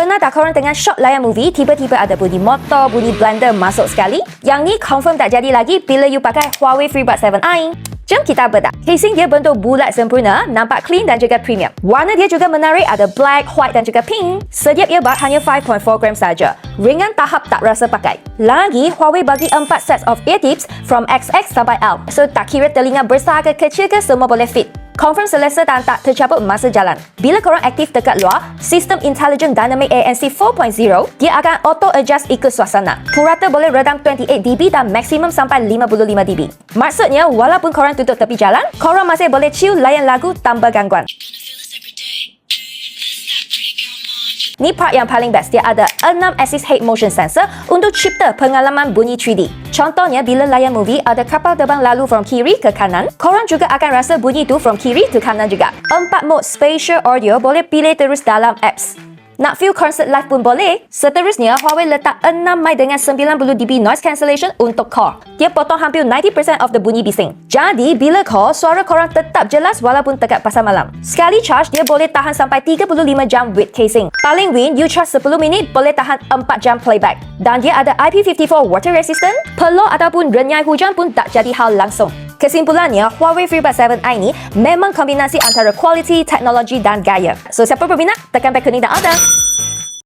Pernah tak korang tengah shot layan movie, tiba-tiba ada bunyi motor, bunyi blender masuk sekali? Yang ni confirm tak jadi lagi bila you pakai HUAWEI FreeBuds 7i. Jom kita bedah. Casing dia bentuk bulat sempurna, nampak clean dan juga premium. Warna dia juga menarik, ada black, white dan juga pink. Setiap earbud hanya 5.4 gram saja. Ringan tahap tak rasa pakai. Lagi, HUAWEI bagi 4 sets of ear tips from XX sampai L. So tak kira telinga besar ke kecil ke, semua boleh fit. Confirm selesa dan tak tercabut masa jalan. Bila korang aktif dekat luar, sistem Intelligent Dynamic ANC 4.0, dia akan auto-adjust ikut suasana. Purata boleh redam 28 dB dan maksimum sampai 55 dB. Maksudnya, walaupun korang duduk tepi jalan, korang masih boleh chill layan lagu tanpa gangguan. Ni part yang paling best, dia ada 6 axis head motion sensor untuk cipta pengalaman bunyi 3D. Contohnya, bila layan movie ada kapal terbang lalu from kiri ke kanan, korang juga akan rasa bunyi tu from kiri ke kanan juga. 4 mode spatial audio boleh pilih terus dalam apps. Nak view concert live pun boleh. Seterusnya, HUAWEI letak 6 mic dengan 90 dB noise cancellation untuk core. Dia potong hampir 90% of the bunyi bising. Jadi, bila call, suara korang tetap jelas walaupun dekat pasar malam. Sekali charge, dia boleh tahan sampai 35 jam with casing. Paling win, you charge 10 minit boleh tahan 4 jam playback. Dan dia ada IP54 water resistant, peluh ataupun renyai hujan pun tak jadi hal langsung. Kesimpulannya, HUAWEI FreeBuds 7i ni memang kombinasi antara kualiti, teknologi dan gaya. So, siapa berminat, tekan beg kuning dan order.